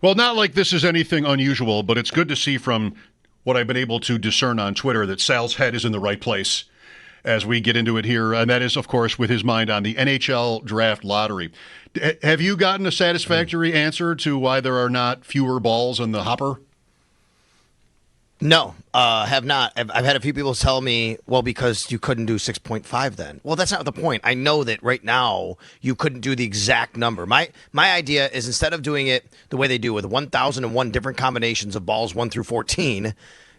Well, not like this is anything unusual, but it's good to see from what I've been able to discern on Twitter that Sal's head is in the right place as we get into it here. And that is, of course, with his mind on the NHL draft lottery. Have you gotten a satisfactory answer to why there are not fewer balls in the hopper? No, have not. I've had a few people tell me, well, because you couldn't do 6.5 then. Well, that's not the point. I know that right now you couldn't do the exact number. My idea is instead of doing it the way they do with 1,001 different combinations of balls 1 through 14,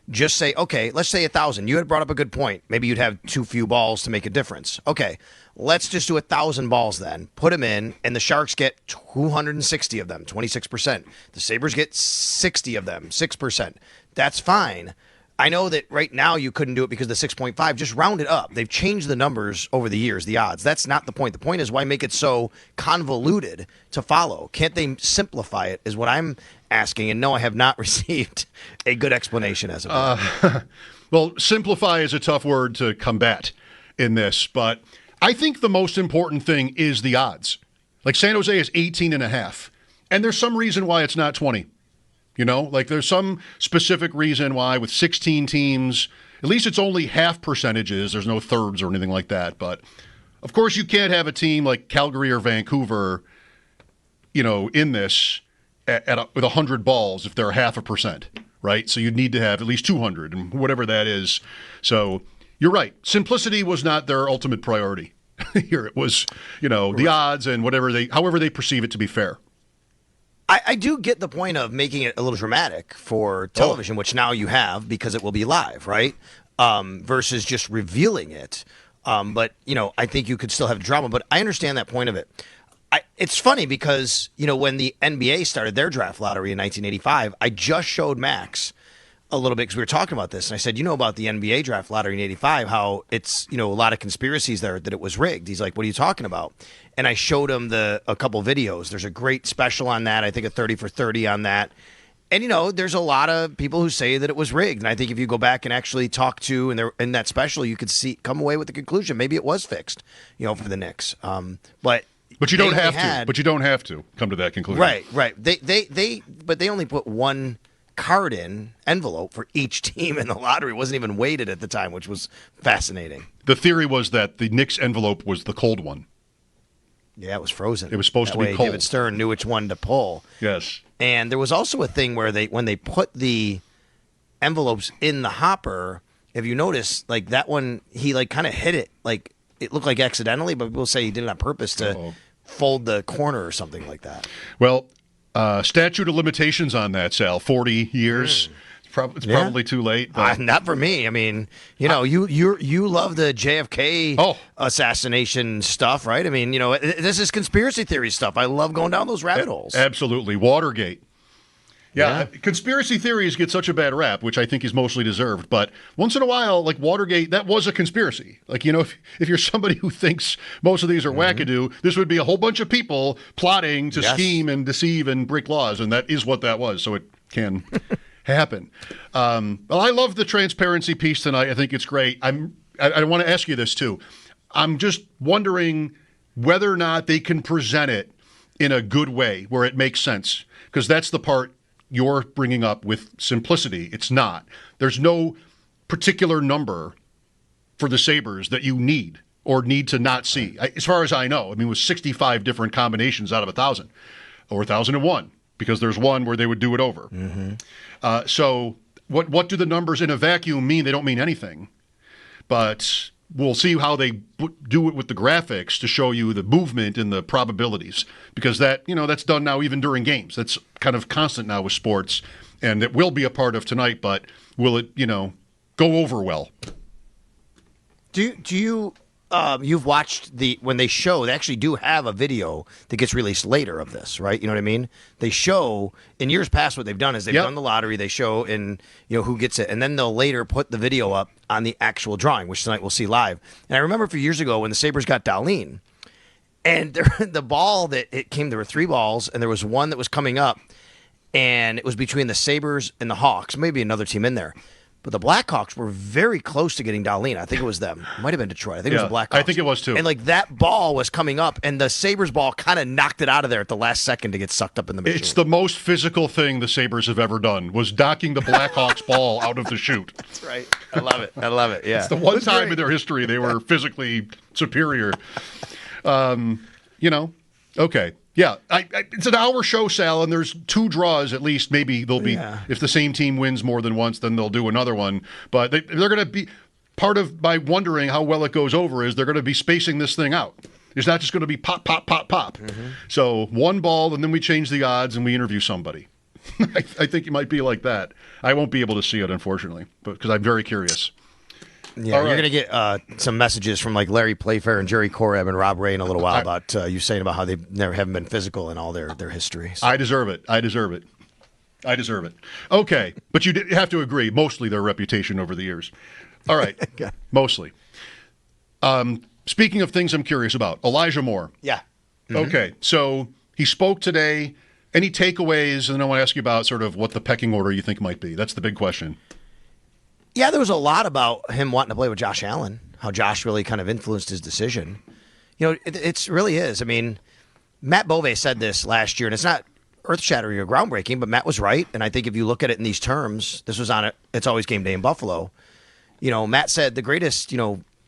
just say, okay, let's say 1,000. You had brought up a good point. Maybe you'd have too few balls to make a difference. Okay, let's just do 1,000 balls then. Put them in, and the Sharks get 260 of them, 26%. The Sabres get 60 of them, 6%. That's fine. I know that right now you couldn't do it because of the 6.5. Just round it up. They've changed the numbers over the years, the odds. That's not the point. The point is why make it so convoluted to follow? Can't they simplify it is what I'm asking. And no, I have not received a good explanation as of yet. Well, simplify is a tough word to combat in this, but I think the most important thing is the odds. Like San Jose is 18.5, and there's some reason why it's not 20. You know, like there's some specific reason why with 16 teams, at least it's only half percentages. There's no thirds or anything like that. But of course, you can't have a team like Calgary or Vancouver, you know, in this with 100 balls if they're 0.5%, right? So you'd need to have at least 200 and whatever that is. So you're right. Simplicity was not their ultimate priority here. It was, you know, the odds and however they perceive it to be fair. I do get the point of making it a little dramatic for television, which now you have because it will be live, right? Versus just revealing it. But, you know, I think you could still have drama, but I understand that point of it. It's funny because, you know, when the NBA started their draft lottery in 1985, I just showed Max a little bit because we were talking about this. And I said, you know about the NBA draft lottery in 85, how it's, you know, a lot of conspiracies there that it was rigged. He's like, what are you talking about? And I showed him a couple videos. There's a great special on that. I think a 30 for 30 on that. And, you know, there's a lot of people who say that it was rigged. And I think if you go back and actually talk to, and in that special, you could come away with the conclusion. Maybe it was fixed, you know, for the Knicks. But you don't have to. But you don't have to come to that conclusion. Right. But they only put one card in envelope for each team in the lottery. It wasn't even weighted at the time, which was fascinating. The theory was that the Knicks envelope was the cold one. Yeah, it was frozen. It was supposed to be cold. David Stern knew which one to pull. Yes. And there was also a thing where when they put the envelopes in the hopper, if you notice, like that one, he like kind of hit it. Like it looked like accidentally, but people say he did it on purpose to fold the corner or something like that. Well, statute of limitations on that, Sal, 40 years. It's probably too late. But not for me. I mean, you know, you love the JFK assassination stuff, right? I mean, you know, this is conspiracy theory stuff. I love going down those rabbit holes. Absolutely. Watergate. Yeah, conspiracy theories get such a bad rap, which I think is mostly deserved. But once in a while, like Watergate, that was a conspiracy. Like, you know, if you're somebody who thinks most of these are wackadoo, this would be a whole bunch of people plotting to scheme and deceive and break laws. And that is what that was. So it can happen. Well, I love the transparency piece tonight. I think it's great. I want to ask you this, too. I'm just wondering whether or not they can present it in a good way where it makes sense. Because that's the part you're bringing up with simplicity. It's not. There's no particular number for the Sabres that you need or need to not see. As far as I know, I mean, with 65 different combinations out of 1,000 or 1,001, because there's one where they would do it over. Mm-hmm. So what do the numbers in a vacuum mean? They don't mean anything. But we'll see how they do it with the graphics to show you the movement and the probabilities, because that, you know, that's done now even during games. That's kind of constant now with sports, and it will be a part of tonight, but will it, you know, go over well? Do you you've watched when they show, they actually do have a video that gets released later of this, right? You know what I mean? They show in years past what they've done is they've done the lottery, they show in, you know, who gets it, and then they'll later put the video up on the actual drawing, which tonight we'll see live. And I remember a few years ago when the Sabres got Darlene, and the ball that it came, there were 3 balls, and there was one that was coming up, and it was between the Sabres and the Hawks, maybe another team in there. But the Blackhawks were very close to getting Dahlin. I think it was them. It might have been Detroit. I think it was the Blackhawks. I think it was too. And like that ball was coming up, and the Sabres ball kind of knocked it out of there at the last second to get sucked up in the machine. It's the most physical thing the Sabres have ever done, was docking the Blackhawks ball out of the chute. That's right. I love it. I love it. Yeah. It's the one time in their history they were physically superior. Okay. Yeah, it's an hour show, Sal, and there's 2 draws at least. Maybe there'll be, if the same team wins more than once, then they'll do another one. But they're going to be, part of my wondering how well it goes over is they're going to be spacing this thing out. It's not just going to be pop, pop, pop, pop. Mm-hmm. So 1 ball, and then we change the odds and we interview somebody. I think it might be like that. I won't be able to see it, unfortunately, because I'm very curious. Yeah, you're going to get some messages from like Larry Playfair and Jerry Korab and Rob Ray in a little while about you saying about how they never haven't been physical in all their history. So. I deserve it. Okay, but you have to agree, mostly their reputation over the years. All right, okay. Mostly. Speaking of things I'm curious about, Elijah Moore. Yeah. Mm-hmm. Okay, so he spoke today. Any takeaways? And then I want to ask you about sort of what the pecking order you think might be. That's the big question. Yeah, there was a lot about him wanting to play with Josh Allen, how Josh really kind of influenced his decision. You know, it really is. I mean, Matt Bove said this last year, and it's not earth-shattering or groundbreaking, but Matt was right. And I think if you look at it in these terms, this was on It's Always Game Day in Buffalo. You know, Matt said the greatest,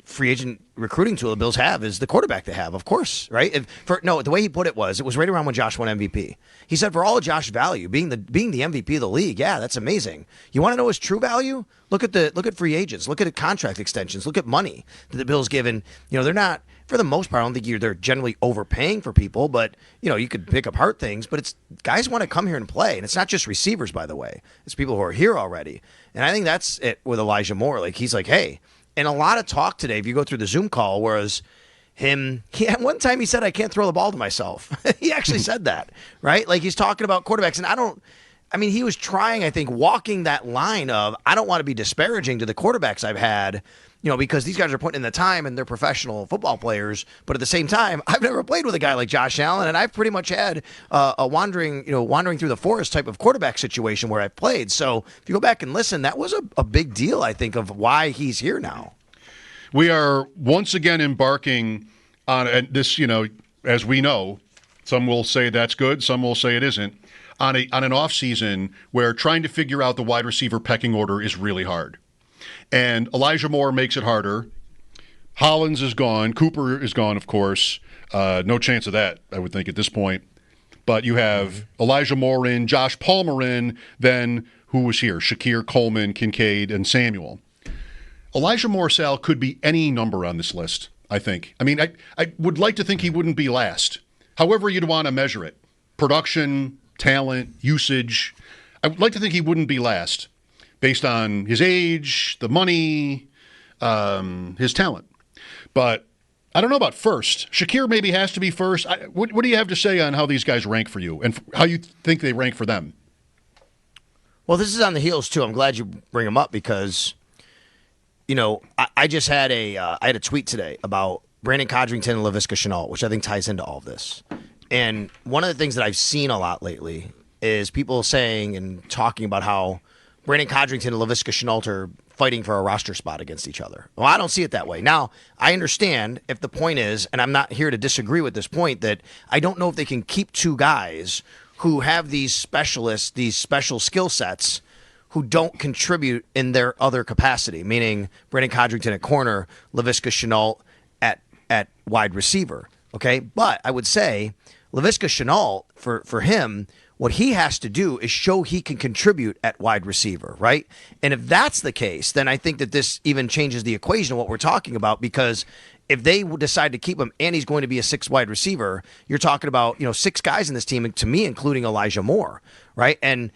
free agent recruiting tool the Bills have is the quarterback they have, of course, right? The way he put it was right around when Josh won MVP. He said, for all of Josh's value, being the MVP of the league, yeah, that's amazing. You want to know his true value? Look at free agents, look at contract extensions, look at money that the Bills given. They're not, for the most part, I don't think they're generally overpaying for people, but you could pick apart things. But it's guys want to come here and play, and it's not just receivers, by the way. It's people who are here already, and I think that's it with Elijah Moore. Like he's like, hey. And a lot of talk today, if you go through the Zoom call, whereas at one time he said, I can't throw the ball to myself. He actually said that, right? Like he's talking about quarterbacks. And he was trying, I think, walking that line of, I don't want to be disparaging to the quarterbacks I've had, because these guys are putting in the time and they're professional football players. But at the same time, I've never played with a guy like Josh Allen, and I've pretty much had a wandering through the forest type of quarterback situation where I've played. So if you go back and listen, that was a big deal, I think, of why he's here now. We are once again embarking on this, as we know, some will say that's good, some will say it isn't, on an offseason where trying to figure out the wide receiver pecking order is really hard. And Elijah Moore makes it harder. Hollins is gone. Cooper is gone, of course. No chance of that, I would think, at this point. But you have Elijah Moore in, Josh Palmer in, then who was here? Shakir, Coleman, Kincaid, and Samuel. Elijah Moore, Sal, could be any number on this list, I think. I would like to think he wouldn't be last. However you'd want to measure it. Production, talent, usage. I would like to think he wouldn't be last based on his age, the money, his talent. But I don't know about first. Shakir maybe has to be first. What do you have to say on how these guys rank for you and how you think they rank for them? Well, this is on the heels, too. I'm glad you bring them up because, I just had I had a tweet today about Brandon Codrington and Laviska Shenault, which I think ties into all of this. And one of the things that I've seen a lot lately is people saying and talking about how Brandon Codrington and Laviska Shenault are fighting for a roster spot against each other. Well, I don't see it that way. Now, I understand if the point is, and I'm not here to disagree with this point, that I don't know if they can keep 2 guys who have these specialists, these special skill sets, who don't contribute in their other capacity, meaning Brandon Codrington at corner, Laviska Shenault at wide receiver. Okay? But I would say Laviska Shenault, for him, what he has to do is show he can contribute at wide receiver, right? And if that's the case, then I think that this even changes the equation of what we're talking about, because if they decide to keep him and he's going to be a 6 wide receiver, you're talking about 6 guys in this team, to me, including Elijah Moore, right? And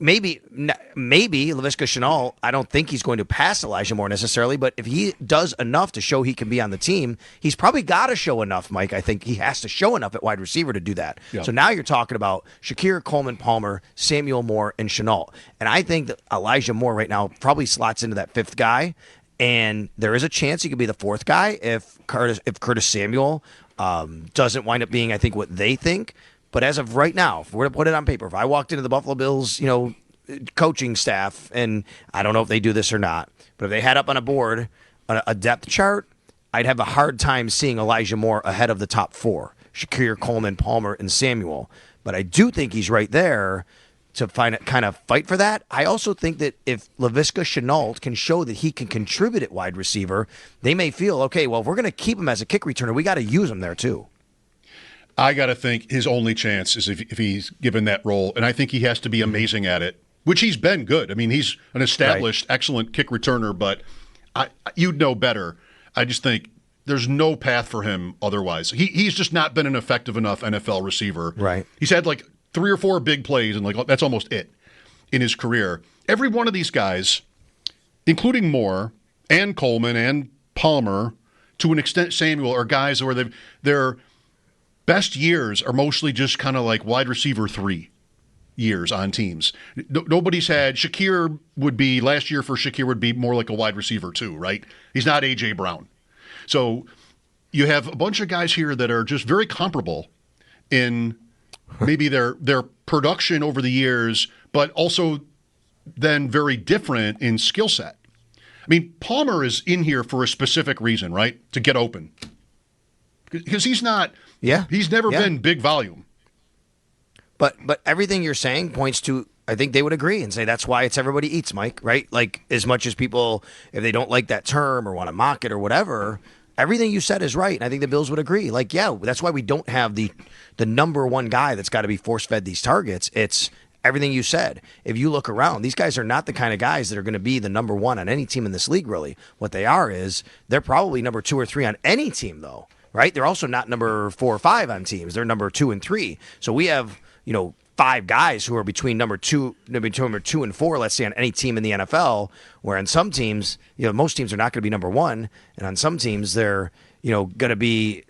maybe Laviska Shenault, I don't think he's going to pass Elijah Moore necessarily, but if he does enough to show he can be on the team, he's probably got to show enough, Mike. I think he has to show enough at wide receiver to do that. Yeah. So now you're talking about Shakir, Coleman, Palmer, Samuel Moore, and Shenault. And I think that Elijah Moore right now probably slots into that 5th guy, and there is a chance he could be the 4th guy if Curtis Samuel doesn't wind up being, I think, what they think. But as of right now, if we're to put it on paper, if I walked into the Buffalo Bills, coaching staff, and I don't know if they do this or not, but if they had up on a board a depth chart, I'd have a hard time seeing Elijah Moore ahead of the top 4, Shakir, Coleman, Palmer, and Samuel. But I do think he's right there to kind of fight for that. I also think that if Laviska Shenault can show that he can contribute at wide receiver, they may feel, okay, well, if we're going to keep him as a kick returner, we got to use him there too. I got to think his only chance is if he's given that role, and I think he has to be amazing at it, which he's been good. I mean, he's an established, excellent kick returner, but you'd know better. I just think there's no path for him otherwise. He's just not been an effective enough NFL receiver. Right. He's had like 3 or 4 big plays, and like that's almost it in his career. Every one of these guys, including Moore and Coleman and Palmer, to an extent Samuel, are guys where their best years are mostly just kind of like wide receiver 3 years on teams. Nobody's had Shakir last year for Shakir would be more like a wide receiver 2, right? He's not A.J. Brown. So you have a bunch of guys here that are just very comparable in maybe their production over the years, but also then very different in skill set. I mean, Palmer is in here for a specific reason, right? To get open. Because he's never been big volume. But everything you're saying points to, I think they would agree and say that's why it's everybody eats, Mike, right? Like, as much as people, if they don't like that term or want to mock it or whatever, everything you said is right. And I think the Bills would agree. Like, yeah, that's why we don't have the number one guy that's got to be force-fed these targets. It's everything you said. If you look around, these guys are not the kind of guys that are going to be the number 1 on any team in this league, really. What they are is they're probably number 2 or 3 on any team, though, right? They're also not number 4 or 5 on teams. They're number 2 and 3. So we have, 5 guys who are between number 2 and 4, let's say, on any team in the NFL, where on some teams, most teams are not going to be number 1, and on some teams they're, going to be,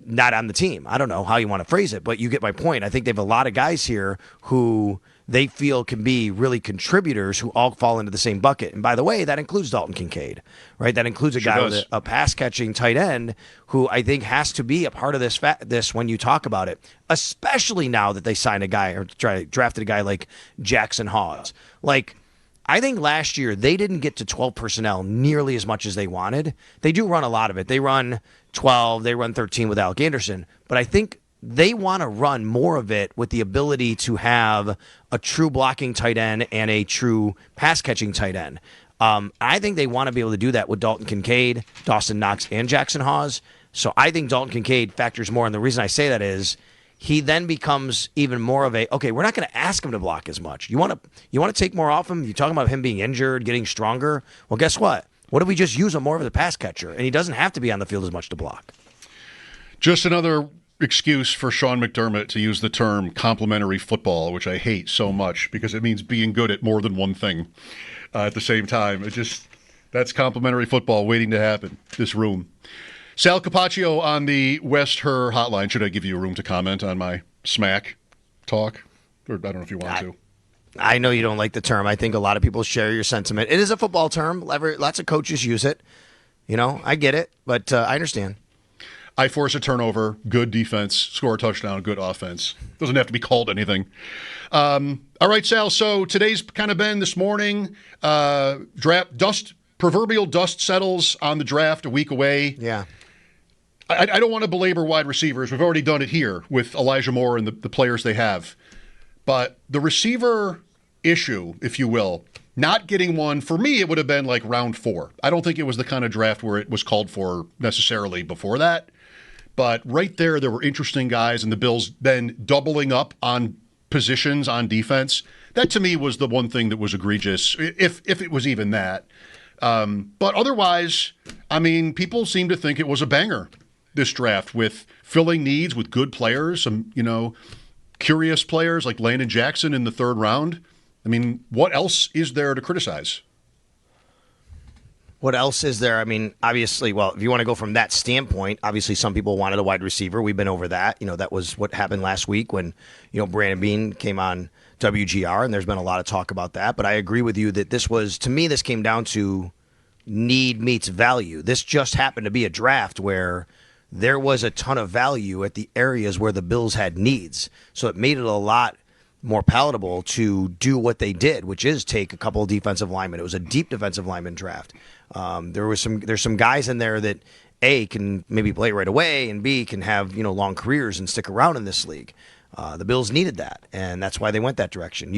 not on the team. I don't know how you want to phrase it, but you get my point. I think they have a lot of guys here who they feel can be really contributors who all fall into the same bucket. And by the way, that includes Dalton Kincaid, right? That includes a guy with a pass-catching tight end who I think has to be a part of this when you talk about it, especially now that they signed a guy or drafted a guy like Jackson Hawes. Like, I think last year they didn't get to 12 personnel nearly as much as they wanted. They do run a lot of it. They run 12, they run 13 with Alec Anderson, but I think they want to run more of it with the ability to have a true blocking tight end and a true pass-catching tight end. I think they want to be able to do that with Dalton Kincaid, Dawson Knox, and Jackson Hawes. So I think Dalton Kincaid factors more, and the reason I say that is he then becomes even more of okay, we're not going to ask him to block as much. You want to take more off him? You're talking about him being injured, getting stronger? Well, guess what? What if we just use him more of as a pass catcher, and he doesn't have to be on the field as much to block? Just another excuse for Sean McDermott to use the term complementary football, which I hate so much because it means being good at more than one thing at the same time. That's complementary football waiting to happen, this room. Sal Capaccio on the West Her hotline. Should I give you a room to comment on my smack talk? Or I don't know if you want to. I know you don't like the term. I think a lot of people share your sentiment. It is a football term. Lots of coaches use it. I get it, but I understand. I force a turnover, good defense, score a touchdown, good offense. Doesn't have to be called anything. All right, Sal, so today's kind of been this morning. Proverbial dust settles on the draft a week away. Yeah. I don't want to belabor wide receivers. We've already done it here with Elijah Moore and the players they have. But the receiver issue, if you will, not getting one, for me, it would have been like round 4. I don't think it was the kind of draft where it was called for necessarily before that. But right there were interesting guys, and the Bills then doubling up on positions on defense. That, to me, was the one thing that was egregious, if it was even that. But otherwise, I mean, people seem to think it was a banger, this draft, with filling needs with good players, some, curious players like Landon Jackson in the 3rd round. I mean, what else is there to criticize? What else is there? I mean, obviously, well, if you want to go from that standpoint, obviously some people wanted a wide receiver. We've been over that. That was what happened last week when, Brandon Beane came on WGR, and there's been a lot of talk about that. But I agree with you that to me, this came down to need meets value. This just happened to be a draft where there was a ton of value at the areas where the Bills had needs. So it made it a lot more palatable to do what they did, which is take a couple of defensive linemen. It was a deep defensive lineman draft. There's some guys in there that A, can maybe play right away, and B, can have long careers and stick around in this league. The Bills needed that, and that's why they went that direction.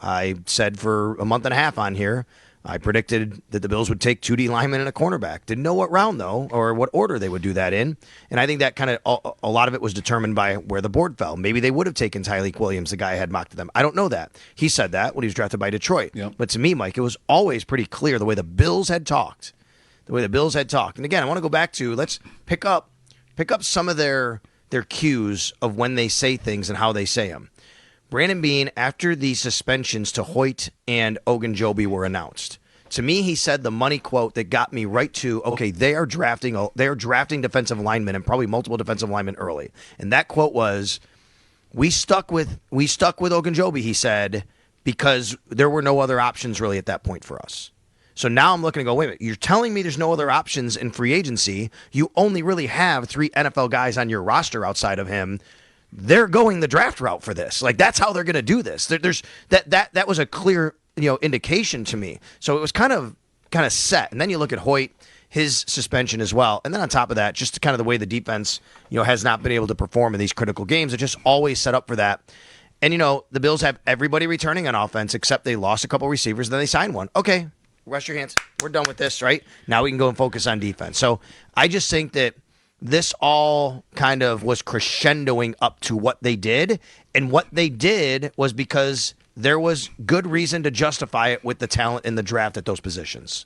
I said for a month and a half on here, I predicted that the Bills would take 2 D linemen and a cornerback. Didn't know what round, though, or what order they would do that in. And I think that kind of a lot of it was determined by where the board fell. Maybe they would have taken Tyleik Williams, the guy I had mocked to them. I don't know that. He said that when he was drafted by Detroit. Yep. But to me, Mike, it was always pretty clear the way the Bills had talked. And again, I want to go back to, let's pick up some of their cues of when they say things and how they say them. Brandon Beane, after the suspensions to Hoyt and Ogunjobi were announced, to me, he said the money quote that got me right to, okay, they are drafting defensive linemen and probably multiple defensive linemen early. And that quote was, we stuck with Ogunjobi, he said, because there were no other options really at that point for us. So now I'm looking to go, wait a minute, you're telling me there's no other options in free agency. You only really have 3 NFL guys on your roster outside of him. They're going the draft route for this. Like, that's how they're going to do this. There's that was a clear indication to me. So it was kind of set. And then you look at Hoyt, his suspension as well. And then on top of that, just kind of the way the defense has not been able to perform in these critical games. It just always set up for that. And the Bills have everybody returning on offense except they lost a couple receivers, then they signed one. Okay, rest your hands. We're done with this, right? Now we can go and focus on defense. So I just think that this all kind of was crescendoing up to what they did. And what they did was because there was good reason to justify it with the talent in the draft at those positions.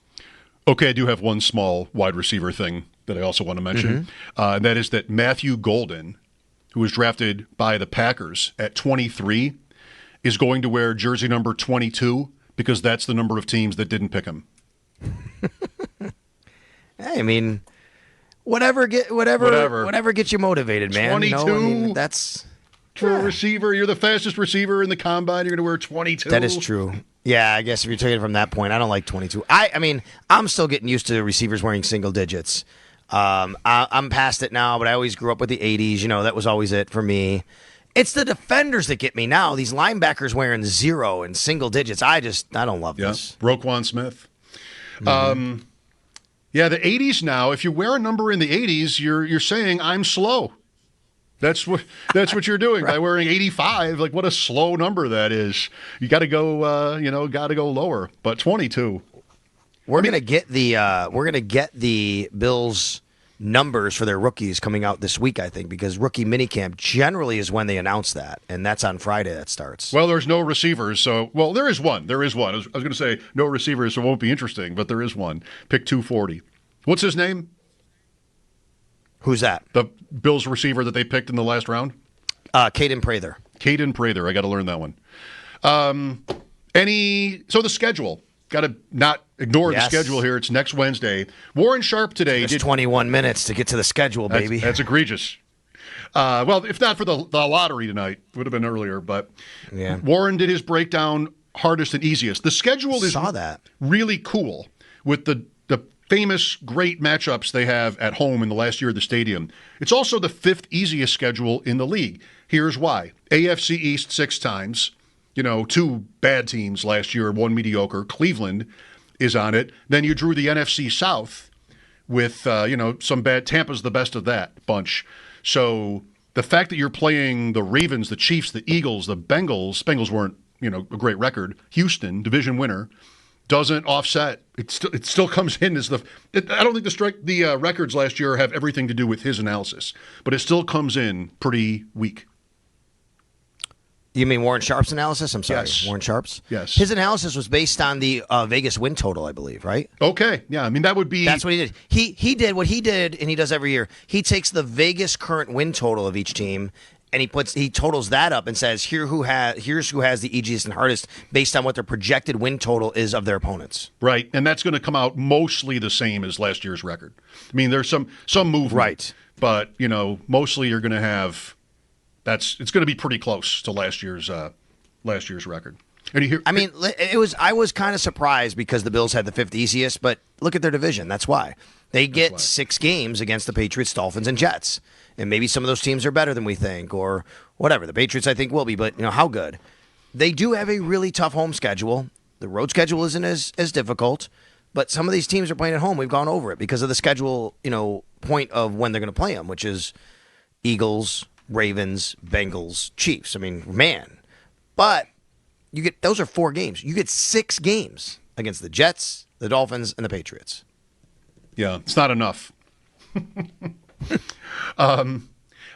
Okay, I do have one small wide receiver thing that I also want to mention. And that is that Matthew Golden, who was drafted by the Packers at 23, is going to wear jersey number 22 because that's the number of teams that didn't pick him. Hey, I mean, whatever gets you motivated, man. 22 that's for a receiver. You're the fastest receiver in the combine. You're going to wear 22. That is true. Yeah, I guess if you're taking it from that point, I don't like 22. I mean, I'm still getting used to receivers wearing single digits. I'm past it now, but I always grew up with the 80s. That was always it for me. It's the defenders that get me now. These linebackers wearing 0 and single digits. I don't love this. Roquan Smith. Yeah, the 80s now. If you wear a number in the 80s, you're saying I'm slow. That's what you're doing right. By wearing 85. Like, what a slow number that is. You got to go, lower. But 22. We're gonna get the Bills numbers for their rookies coming out this week, I think, because rookie minicamp generally is when they announce that, and that's on Friday that starts. Well, there's no receivers, so there is one. There is one. I was going to say no receivers, so it won't be interesting, but there is one. Pick 240. What's his name? Who's that? The Bills receiver that they picked in the last round? Caden Prather. Caden Prather. I got to learn that one. So the schedule. Got to not ignore the schedule here. It's next Wednesday. Warren Sharp today did 21 minutes to get to the schedule, baby. That's egregious. Well, if not for the lottery tonight, would have been earlier. But yeah. Warren did his breakdown, hardest and easiest. The schedule is really cool with the famous great matchups they have at home in the last year of the stadium. It's also the 5th easiest schedule in the league. Here's why. AFC East 6 times. 2 bad teams last year, 1 mediocre. Cleveland is on it. Then you drew the NFC South with, some bad. Tampa's the best of that bunch. So the fact that you're playing the Ravens, the Chiefs, the Eagles, the Bengals weren't, a great record. Houston, division winner, doesn't offset. It still comes in as I don't think the records last year have everything to do with his analysis, but it still comes in pretty weak. You mean Warren Sharp's analysis? I'm sorry. Yes. Warren Sharp's? Yes. His analysis was based on the Vegas win total, I believe, right? Okay. Yeah. I mean, that would be... That's what he did. He did what he did, and he does every year. He takes the Vegas current win total of each team, and he totals that up and says, here's who has the easiest and hardest based on what their projected win total is of their opponents. Right. And that's going to come out mostly the same as last year's record. I mean, there's some movement. Right. But, mostly you're going to have... It's going to be pretty close to last year's record. And I was kind of surprised because the Bills had the 5th easiest, but look at their division. That's why. They get 6 games against the Patriots, Dolphins, and Jets. And maybe some of those teams are better than we think or whatever. The Patriots, I think, will be, but how good? they do have a really tough home schedule. The road schedule isn't as difficult, but some of these teams are playing at home. We've gone over it because of the schedule, point of when they're going to play them, which is Eagles, Ravens, Bengals, Chiefs. I mean, man. But those are 4 games. You get 6 games against the Jets, the Dolphins, and the Patriots. Yeah, it's not enough.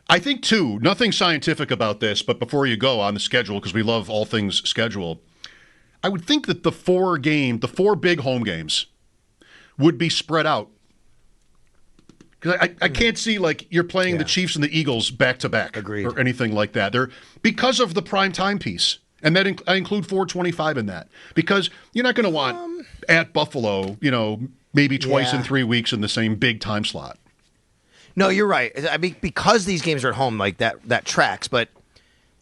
I think, too, nothing scientific about this, but before you go on the schedule, because we love all things schedule, I would think that the 4 big home games would be spread out. Because I can't see, like, you're playing the Chiefs and the Eagles back-to-back. Agreed. Or anything like that. Because of the prime time piece. And that I include 425 in that. Because you're not going to want at Buffalo, maybe twice in 3 weeks in the same big time slot. No, you're right. I mean, because these games are at home, like that tracks. But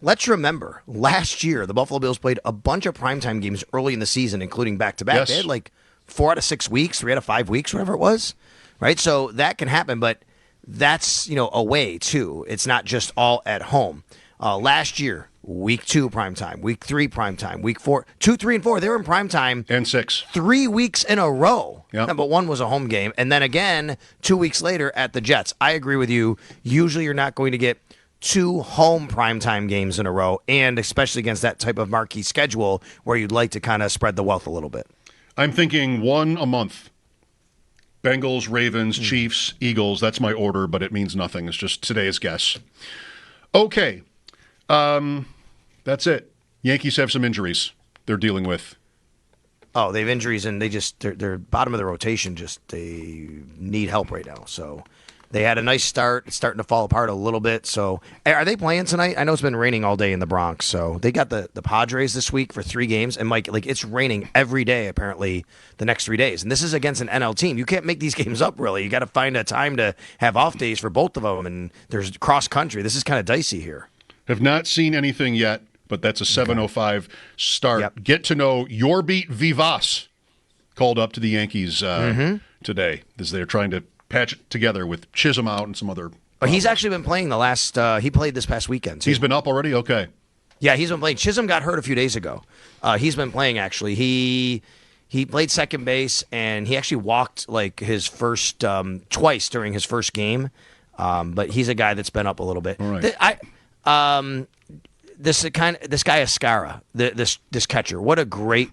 let's remember, last year, the Buffalo Bills played a bunch of primetime games early in the season, including back-to-back. Yes. They had like 4 out of 6 weeks, 3 out of 5 weeks, whatever it was. Right? So that can happen, but that's, away, too. It's not just all at home. Last year, week 2 primetime, week 3 primetime, week 4, 2, 3, and 4, they were in primetime. And 6. 3 weeks in a row. Yep. But one was a home game. And then again, 2 weeks later at the Jets. I agree with you. Usually you're not going to get 2 home primetime games in a row, and especially against that type of marquee schedule where you'd like to kind of spread the wealth a little bit. I'm thinking 1 a month. Bengals, Ravens, Chiefs, Eagles. That's my order, but it means nothing. It's just today's guess. Okay. That's it. Yankees have some injuries they're dealing with. Oh, they have injuries, and they're bottom of the rotation. They need help right now. So they had a nice start. It's starting to fall apart a little bit. So are they playing tonight? I know it's been raining all day in the Bronx. So they got the Padres this week for 3 games. And, Mike, like, it's raining every day, apparently, the next 3 days. And this is against an NL team. You can't make these games up, really. You got to find a time to have off days for both of them. And there's cross-country. This is kind of dicey here. Have not seen anything yet, but that's a 7:05 start. Yep. Get to know your beat Vivas called up to the Yankees today as they're trying to patch it together with Chisholm out and some other. But he's actually been playing he played this past weekend, too. He's been up already? Okay. Yeah, he's been playing. Chisholm got hurt a few days ago. He's been playing, actually. He played second base, and he actually walked like his first twice during his first game. But he's a guy that's been up a little bit. All right. This guy Escara, this catcher, what a great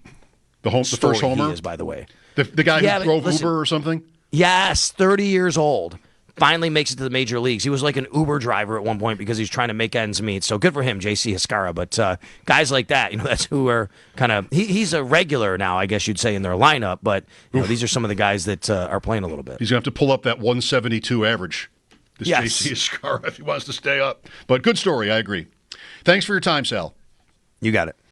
the first homer he is, by the way. The guy who drove Uber or something. Yes, 30 years old. Finally makes it to the major leagues. He was like an Uber driver at one point because he's trying to make ends meet. So good for him, J.C. Escara. But guys like that, that's who are kind of he's a regular now, I guess you'd say, in their lineup. But these are some of the guys that are playing a little bit. He's going to have to pull up that 172 average. This Yes. J.C. Escara if he wants to stay up. But good story, I agree. Thanks for your time, Sal. You got it.